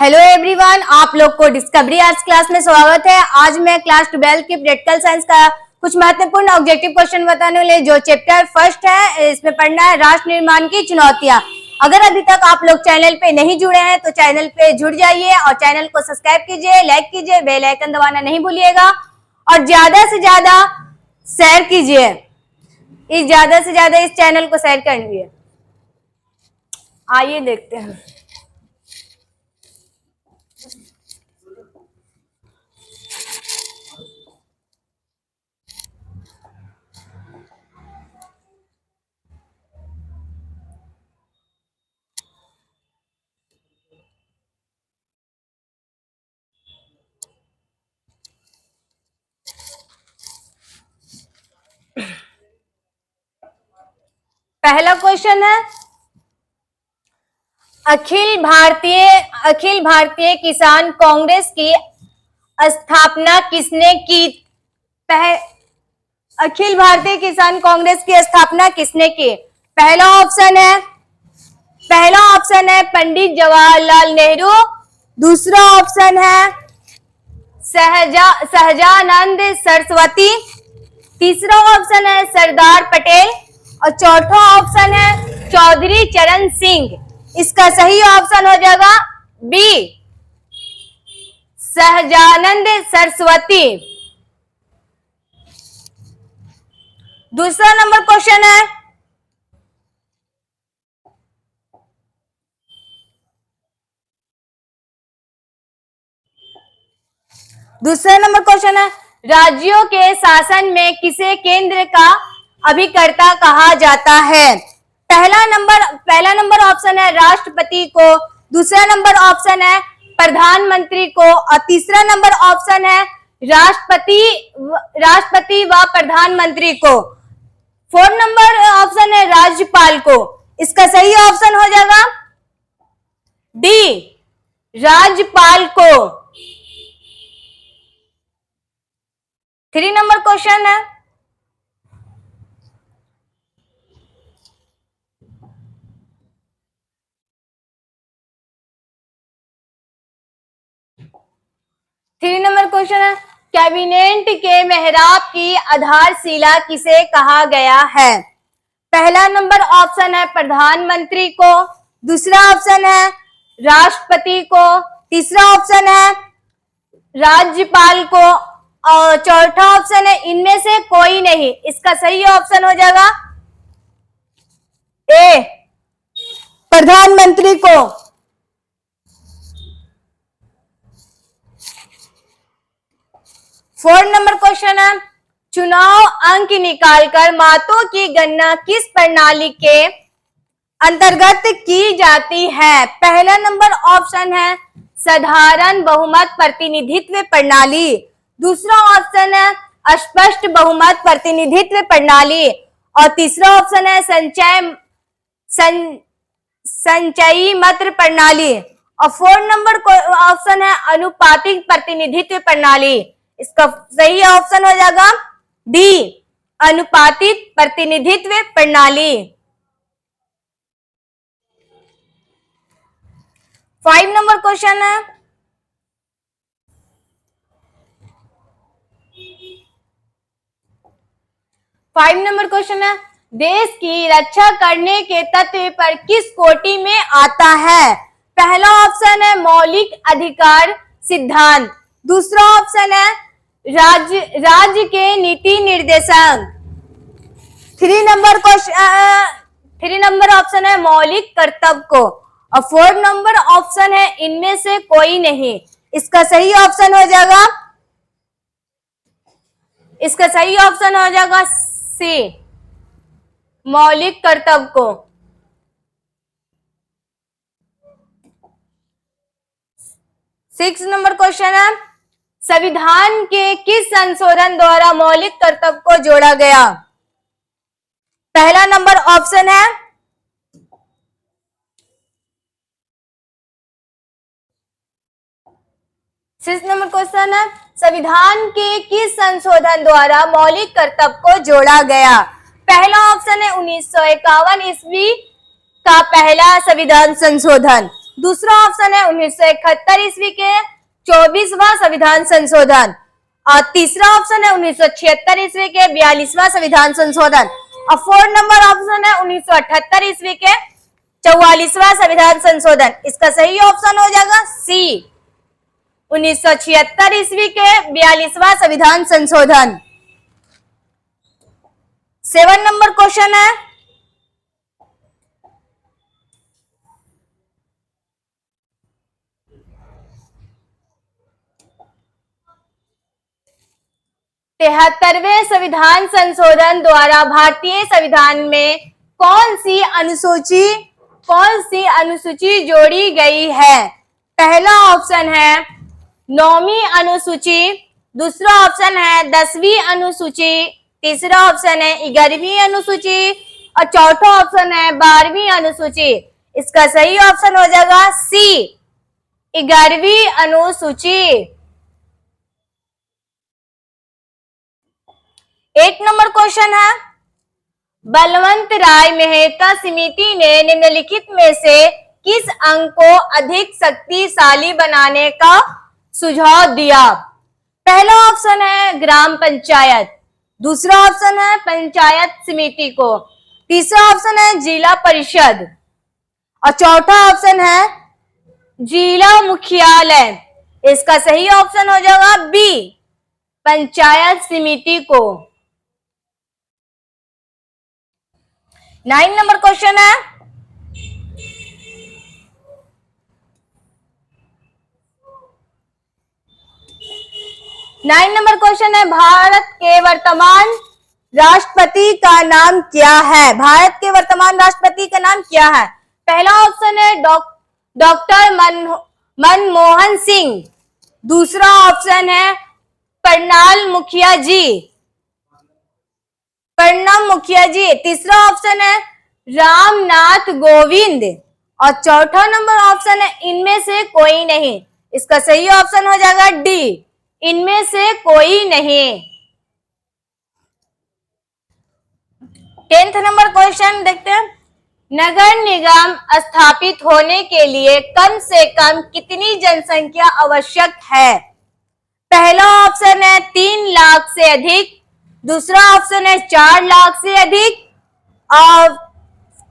Hello everyone, आप लोग को डिस्कवरी आर्ट्स क्लास में स्वागत है। आज मैं क्लास 12 की प्रैक्टिकल साइंस का कुछ महत्वपूर्ण ऑब्जेक्टिव क्वेश्चन बताने वाले, जो चैप्टर फर्स्ट है इसमें पढ़ना है राष्ट्र निर्माण की चुनौतियां। अगर अभी तक आप लोग चैनल पे नहीं जुड़े हैं तो चैनल पे जुड़ जाइए और चैनल को सब्सक्राइब कीजिए, लाइक कीजिए, बेल आइकन दबाना नहीं भूलिएगा और ज्यादा से ज्यादा शेयर कीजिए। ज्यादा से ज्यादा इस चैनल को शेयर करिए। आइए देखते हैं। पहला क्वेश्चन है, अखिल भारतीय किसान कांग्रेस की स्थापना किसने की? अखिल भारतीय किसान कांग्रेस की स्थापना किसने की? पहला ऑप्शन है पंडित जवाहरलाल नेहरू। दूसरा ऑप्शन है सहजानंद सरस्वती। तीसरा ऑप्शन है सरदार पटेल और चौथा ऑप्शन है चौधरी चरण सिंह। इसका सही ऑप्शन हो जाएगा बी, सहजानंद सरस्वती। दूसरा नंबर क्वेश्चन है, राज्यों के शासन में किसे केंद्र का अभिकर्ता कहा जाता है? पहला नंबर ऑप्शन है राष्ट्रपति को, दूसरा नंबर ऑप्शन है प्रधानमंत्री को और तीसरा नंबर ऑप्शन है राष्ट्रपति व प्रधानमंत्री को। फोर्थ नंबर ऑप्शन है राज्यपाल को। इसका सही ऑप्शन हो जाएगा डी, राज्यपाल को। 3 नंबर क्वेश्चन है, कैबिनेट के मेहराब की आधारशिला किसे कहा गया है? पहला नंबर ऑप्शन है प्रधानमंत्री को, दूसरा ऑप्शन है राष्ट्रपति को, तीसरा ऑप्शन है राज्यपाल को और चौथा ऑप्शन है इनमें से कोई नहीं। इसका सही ऑप्शन हो जाएगा ए, प्रधानमंत्री को। फोर्थ नंबर क्वेश्चन है, चुनाव अंक निकालकर मतों की गणना किस प्रणाली के अंतर्गत की जाती है? पहला नंबर ऑप्शन है साधारण बहुमत प्रतिनिधित्व प्रणाली, दूसरा ऑप्शन है स्पष्ट बहुमत प्रतिनिधित्व प्रणाली और तीसरा ऑप्शन है संचयी मत प्रणाली और फोर्थ नंबर ऑप्शन है अनुपातिक प्रतिनिधित्व प्रणाली। इसका सही ऑप्शन हो जाएगा डी, अनुपातिक प्रतिनिधित्व प्रणाली। 5 नंबर क्वेश्चन है, देश की रक्षा करने के तत्व पर किस कोटि में आता है? पहला ऑप्शन है मौलिक अधिकार सिद्धांत, दूसरा ऑप्शन है राज्य के नीति निर्देशक, 3 नंबर ऑप्शन है मौलिक कर्तव्य को और 4 नंबर ऑप्शन है इनमें से कोई नहीं। इसका सही ऑप्शन हो जाएगा सी, मौलिक कर्तव्य को। 6 नंबर क्वेश्चन है, संविधान के किस संशोधन द्वारा मौलिक कर्तव्य को जोड़ा गया? पहला नंबर ऑप्शन है संविधान के किस संशोधन द्वारा मौलिक कर्तव्य को जोड़ा गया? पहला ऑप्शन है 1951 ईस्वी का पहला संविधान संशोधन दूसरा ऑप्शन है 1971 ईस्वी के 24वां संविधान संशोधन, और तीसरा ऑप्शन है 1976 ईस्वी के 42वां संविधान संशोधन, और 4 नंबर ऑप्शन है 1978 ईस्वी के 44वां संविधान संशोधन। इसका सही ऑप्शन हो जाएगा सी, 1976 ईस्वी के 42वां संविधान संशोधन। 7 नंबर क्वेश्चन है, तिहत्तरवें संविधान संशोधन द्वारा भारतीय संविधान में कौन सी अनुसूची जोड़ी गई है? पहला ऑप्शन है 9वीं अनुसूची, दूसरा ऑप्शन है 10वीं अनुसूची, तीसरा ऑप्शन है 11वीं अनुसूची, और चौथा ऑप्शन है 12वीं अनुसूची। इसका सही ऑप्शन हो जाएगा सी, 11वीं अनुसूची। 8 नंबर क्वेश्चन है, बलवंत राय मेहता समिति ने निम्नलिखित में से किस अंग को अधिक शक्तिशाली बनाने का सुझाव दिया? पहला ऑप्शन है ग्राम पंचायत, दूसरा ऑप्शन है पंचायत समिति को, तीसरा ऑप्शन है जिला परिषद, और चौथा ऑप्शन है जिला मुख्यालय। इसका सही ऑप्शन हो जाएगा बी, पंचायत समिति को। 9 नंबर क्वेश्चन है, भारत के वर्तमान राष्ट्रपति का नाम क्या है? भारत के वर्तमान राष्ट्रपति का नाम क्या है? पहला ऑप्शन है डॉक्टर मनमोहन सिंह, दूसरा ऑप्शन है प्रणब मुखिया जी, तीसरा ऑप्शन है रामनाथ कोविंद, और चौथा नंबर ऑप्शन है इनमें से कोई नहीं। इसका सही ऑप्शन हो जाएगा डी, इनमें से कोई नहीं। 10th नंबर क्वेश्चन देखते हैं, नगर निगम स्थापित होने के लिए कम से कम कितनी जनसंख्या आवश्यक है? पहला ऑप्शन है 3 लाख से अधिक, दूसरा ऑप्शन है 4 लाख से अधिक, और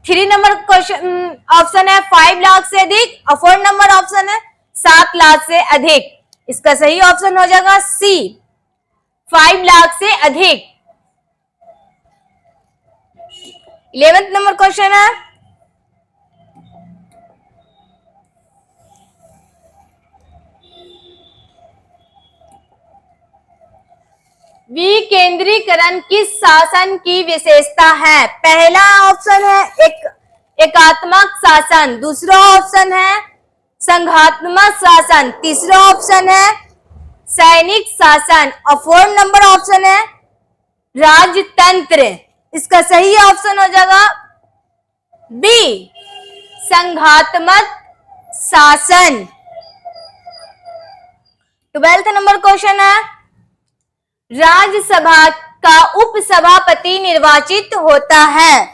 3 नंबर क्वेश्चन ऑप्शन है 5 लाख से अधिक, और 4 नंबर ऑप्शन है 7 लाख से अधिक। इसका सही ऑप्शन हो जाएगा सी, 5 लाख से अधिक। 11th नंबर क्वेश्चन है, विकेंद्रीकरण किस शासन की विशेषता है? पहला ऑप्शन है एकात्मक शासन, दूसरा ऑप्शन है संघात्मक शासन, तीसरा ऑप्शन है सैनिक शासन, और 4 नंबर ऑप्शन है राजतंत्र। इसका सही ऑप्शन हो जाएगा बी, संघात्मक शासन। 12th नंबर क्वेश्चन है, राज्यसभा का उपसभापति निर्वाचित होता है?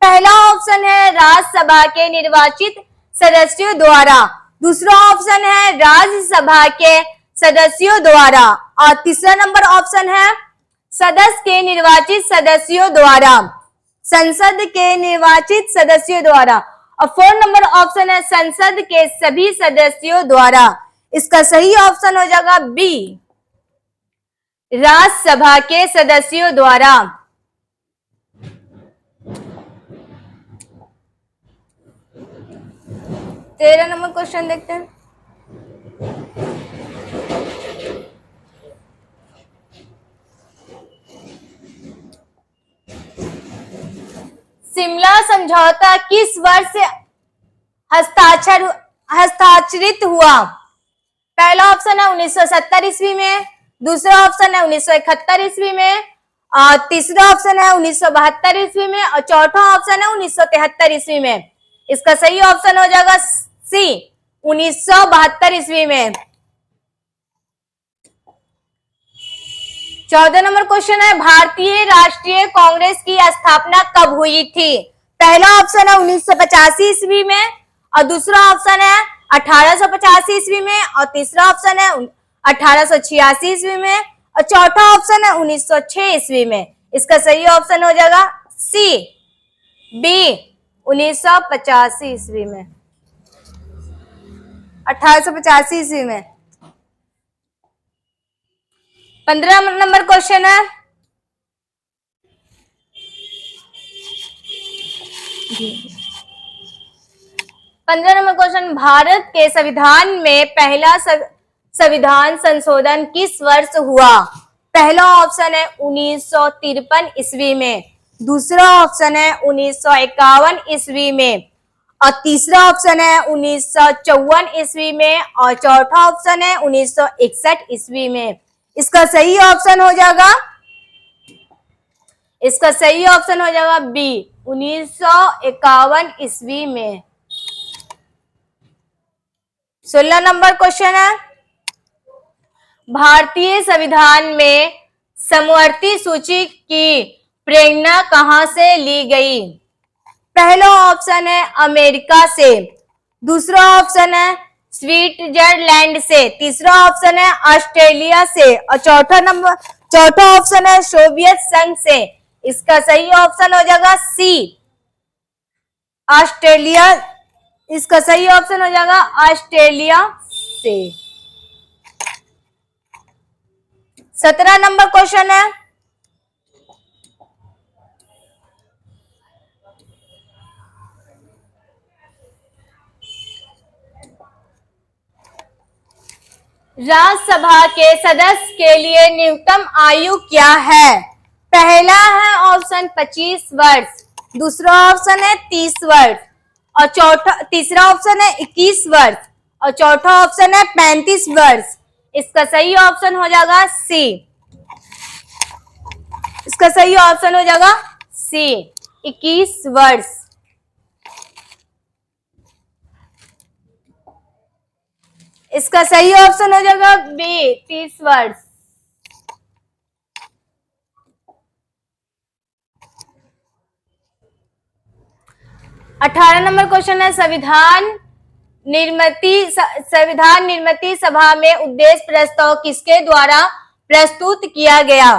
पहला ऑप्शन है राज्यसभा के निर्वाचित सदस्यों द्वारा, दूसरा ऑप्शन है राज्यसभा के सदस्यों द्वारा, और तीसरा नंबर ऑप्शन है सदस्य के निर्वाचित सदस्यों द्वारा, संसद के निर्वाचित सदस्यों द्वारा, और 4 नंबर ऑप्शन है संसद के सभी सदस्यों द्वारा। इसका सही ऑप्शन हो जाएगा बी, राज्यसभा के सदस्यों द्वारा। 13 नंबर क्वेश्चन देखते हैं, शिमला समझौता किस वर्ष हस्ताक्षरित हुआ? पहला ऑप्शन है 1970 ईस्वी में, दूसरा ऑप्शन है 1971 ईस्वी में, और तीसरा ऑप्शन है 1972 ईस्वी में, और चौथा ऑप्शन है 1973 ईस्वी में। इसका सही ऑप्शन हो जाएगा सी, 1972 ईस्वी में। 14 नंबर क्वेश्चन है, भारतीय राष्ट्रीय कांग्रेस की स्थापना कब हुई थी? पहला ऑप्शन है 1985 ईस्वी में, और दूसरा ऑप्शन है 1885 ईस्वी में, और तीसरा ऑप्शन है 1886 ईस्वी में, और चौथा ऑप्शन है 1906 ईस्वी में। इसका सही ऑप्शन हो जाएगा सी, बी, 1985 ईस्वी में, 1885 ईस्वी में। 15 नंबर क्वेश्चन है, 15 नंबर क्वेश्चन, भारत के संविधान में पहला संविधान संशोधन किस वर्ष हुआ? पहला ऑप्शन है 1953 ईस्वी में, दूसरा ऑप्शन है 1951 ईस्वी में, और तीसरा ऑप्शन है 1954 ईस्वी में, और चौथा ऑप्शन है 1961 ईस्वी में। इसका सही ऑप्शन हो जाएगा, इसका सही ऑप्शन हो जाएगा बी, 1951 ईस्वी में। 16 नंबर क्वेश्चन है, भारतीय संविधान में समवर्ती सूची की प्रेरणा कहां से ली गई? पहला ऑप्शन है अमेरिका से, दूसरा ऑप्शन है स्विट्जरलैंड से, तीसरा ऑप्शन है ऑस्ट्रेलिया से, और चौथा ऑप्शन है सोवियत संघ से। इसका सही ऑप्शन हो जाएगा सी, ऑस्ट्रेलिया। इसका सही ऑप्शन हो जाएगा ऑस्ट्रेलिया से। 17 नंबर क्वेश्चन है, राज्यसभा के सदस्य के लिए न्यूनतम आयु क्या है? पहला है ऑप्शन 25 वर्ष, दूसरा ऑप्शन है 30 वर्ष, और तीसरा ऑप्शन है 21 वर्ष, और चौथा ऑप्शन है 35 वर्ष। इसका सही ऑप्शन हो जाएगा सी, इसका सही ऑप्शन हो जाएगा सी, 21 वर्ष। इसका सही ऑप्शन हो जाएगा बी, 30 वर्ष। अठारह नंबर क्वेश्चन है, संविधान निर्मित सभा में उद्देश्य प्रस्ताव किसके द्वारा प्रस्तुत किया गया?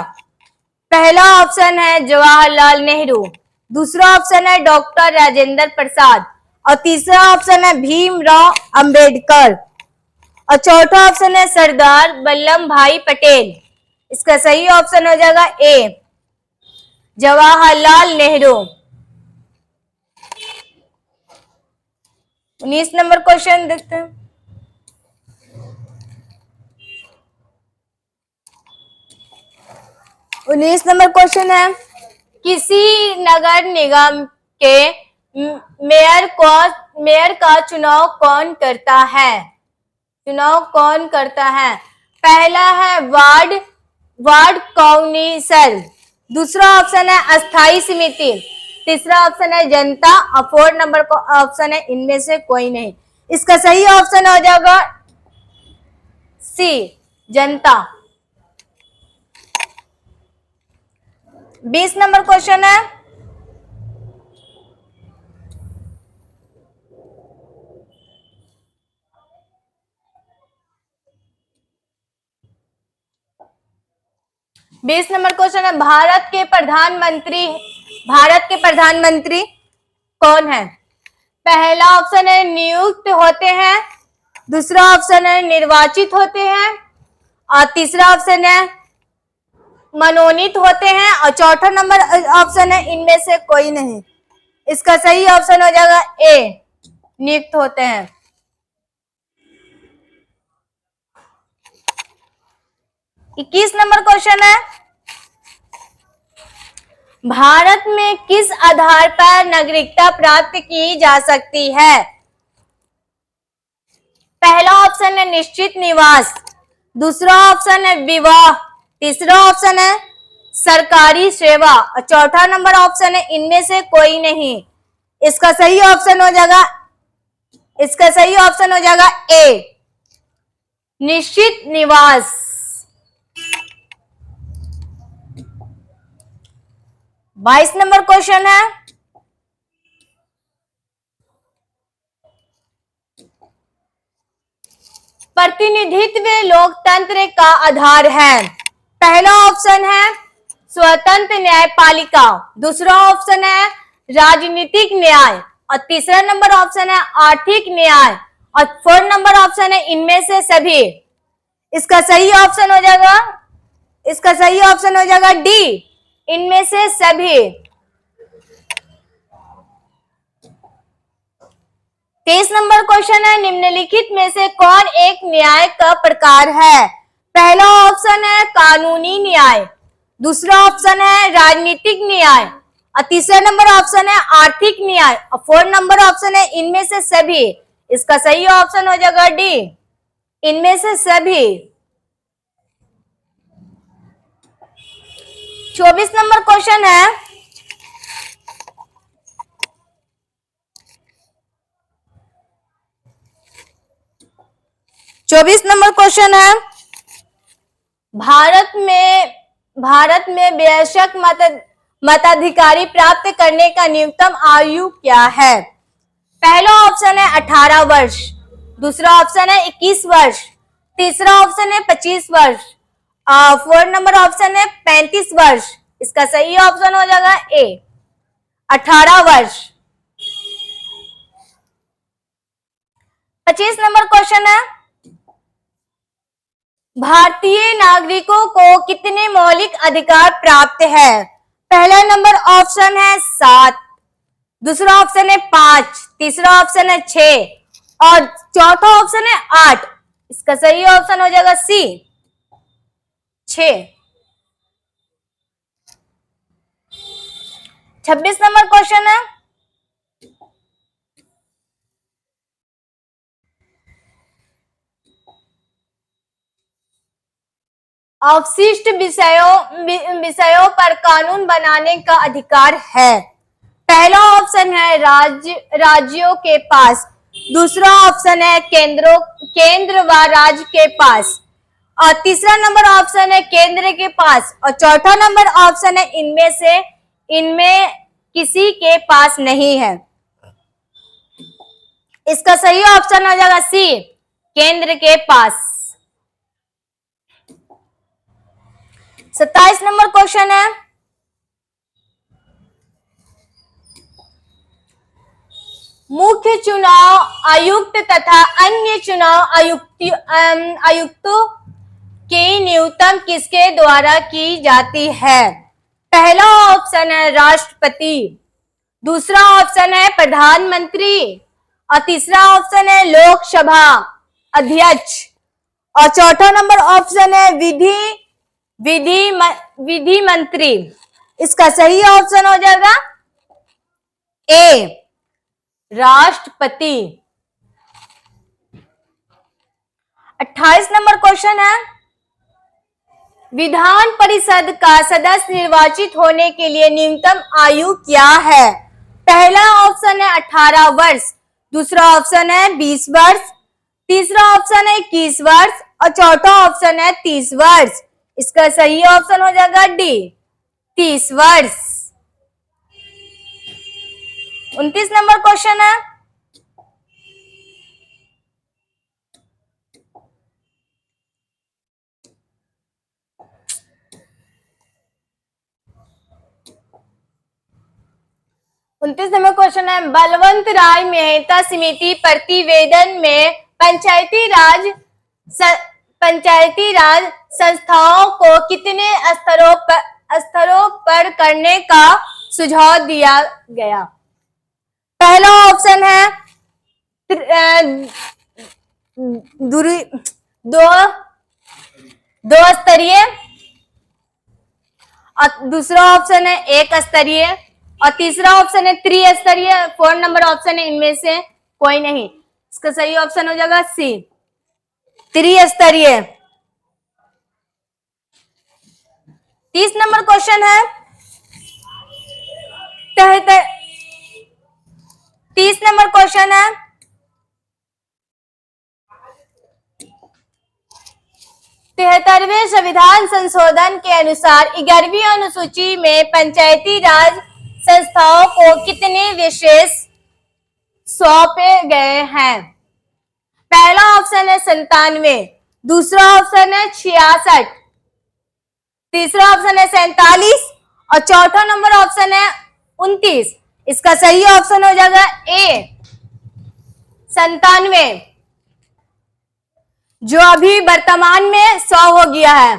पहला ऑप्शन है जवाहरलाल नेहरू, दूसरा ऑप्शन है डॉक्टर राजेंद्र प्रसाद, और तीसरा ऑप्शन है भीमराव अंबेडकर, और चौथा ऑप्शन है सरदार वल्लभ भाई पटेल। इसका सही ऑप्शन हो जाएगा ए, जवाहरलाल नेहरू। 19 नंबर क्वेश्चन देखते हैं, उन्नीस नंबर क्वेश्चन है, किसी नगर निगम के मेयर का चुनाव कौन करता है? चुनाव कौन करता है? पहला है वार्ड काउंसिल, दूसरा ऑप्शन है अस्थाई समिति, तीसरा ऑप्शन है जनता, और 4 नंबर का ऑप्शन है इनमें से कोई नहीं। इसका सही ऑप्शन हो जाएगा सी, जनता। 20 नंबर क्वेश्चन है, भारत के प्रधानमंत्री कौन है? पहला ऑप्शन है नियुक्त होते हैं, दूसरा ऑप्शन है निर्वाचित होते हैं, और तीसरा ऑप्शन है मनोनीत होते हैं, और चौथा नंबर ऑप्शन है इनमें से कोई नहीं। इसका सही ऑप्शन हो जाएगा ए, नियुक्त होते हैं। 21 नंबर क्वेश्चन है, भारत में किस आधार पर नागरिकता प्राप्त की जा सकती है? पहला ऑप्शन है निश्चित निवास, दूसरा ऑप्शन है विवाह, तीसरा ऑप्शन है सरकारी सेवा, और चौथा नंबर ऑप्शन है इनमें से कोई नहीं। इसका सही ऑप्शन हो जाएगा ए, निश्चित निवास। 22 नंबर क्वेश्चन है, प्रतिनिधित्व लोकतंत्र का आधार है? पहला ऑप्शन है स्वतंत्र न्यायपालिका, दूसरा ऑप्शन है राजनीतिक न्याय, और तीसरा नंबर ऑप्शन है आर्थिक न्याय, और फोर्थ नंबर ऑप्शन है इनमें से सभी। इसका सही ऑप्शन हो जाएगा डी, इनमें से सभी। 23 नंबर क्वेश्चन है निम्नलिखित में से कौन एक न्याय का प्रकार है? पहला ऑप्शन है कानूनी न्याय, दूसरा ऑप्शन है राजनीतिक न्याय, और तीसरा नंबर ऑप्शन है आर्थिक न्याय, और फोर्थ नंबर ऑप्शन है इनमें से सभी। इसका सही ऑप्शन हो जाएगा डी, इनमें से सभी। 24 नंबर क्वेश्चन है भारत में वयस्क मताधिकारी प्राप्त करने का न्यूनतम आयु क्या है? पहला ऑप्शन है 18 वर्ष, दूसरा ऑप्शन है 21 वर्ष, तीसरा ऑप्शन है 25 वर्ष, फोर्थ नंबर ऑप्शन है 35 वर्ष। इसका सही ऑप्शन हो जाएगा ए, 18 वर्ष। 25 नंबर क्वेश्चन है भारतीय नागरिकों को कितने मौलिक अधिकार प्राप्त है? पहला नंबर ऑप्शन है 7, दूसरा ऑप्शन है 5, तीसरा ऑप्शन है 6 और चौथा ऑप्शन है 8। इसका सही ऑप्शन हो जाएगा सी, 6। 26 नंबर क्वेश्चन है अवशिष्ट विषयों पर कानून बनाने का अधिकार है। पहला ऑप्शन है राज्यों के पास, दूसरा ऑप्शन है केंद्र व राज्य के पास, और तीसरा नंबर ऑप्शन है केंद्र के पास, और चौथा नंबर ऑप्शन है इनमें किसी के पास नहीं है। इसका सही ऑप्शन हो जाएगा सी, केंद्र के पास। 27 नंबर क्वेश्चन है मुख्य चुनाव आयुक्त तथा अन्य चुनाव आयुक्तों की नियुक्ति किसके द्वारा की जाती है? पहला ऑप्शन है राष्ट्रपति, दूसरा ऑप्शन है प्रधानमंत्री, और तीसरा ऑप्शन है लोकसभा अध्यक्ष, और चौथा नंबर ऑप्शन है विधि मंत्री। इसका सही ऑप्शन हो जाएगा ए, राष्ट्रपति। 28 नंबर क्वेश्चन है विधान परिषद का सदस्य निर्वाचित होने के लिए न्यूनतम आयु क्या है? पहला ऑप्शन है 18 वर्ष, दूसरा ऑप्शन है 20 वर्ष, तीसरा ऑप्शन है 21 वर्ष, और चौथा ऑप्शन है 30 वर्ष। इसका सही ऑप्शन हो जाएगा डी, 30 वर्ष। 29 नंबर क्वेश्चन है बलवंत राय मेहता समिति प्रतिवेदन में पंचायती राज संस्थाओं को कितने स्तरों पर करने का सुझाव दिया गया? पहला ऑप्शन है दो स्तरीय, और दूसरा ऑप्शन है एक स्तरीय, और तीसरा ऑप्शन है त्रिस्तरीय, फोर्थ नंबर ऑप्शन है इनमें से कोई नहीं। इसका सही ऑप्शन हो जाएगा सी, त्रिस्तरीय। 30 नंबर क्वेश्चन है 30 नंबर क्वेश्चन है 73वें संविधान संशोधन के अनुसार 11वीं अनुसूची में पंचायती राज संस्थाओं को कितने विशेष सौंपे गए हैं? पहला ऑप्शन है 97, दूसरा ऑप्शन है 66, तीसरा ऑप्शन है 47 और चौथा नंबर ऑप्शन है 29। इसका सही ऑप्शन हो जाएगा ए 97, जो अभी वर्तमान में 100 हो गया है।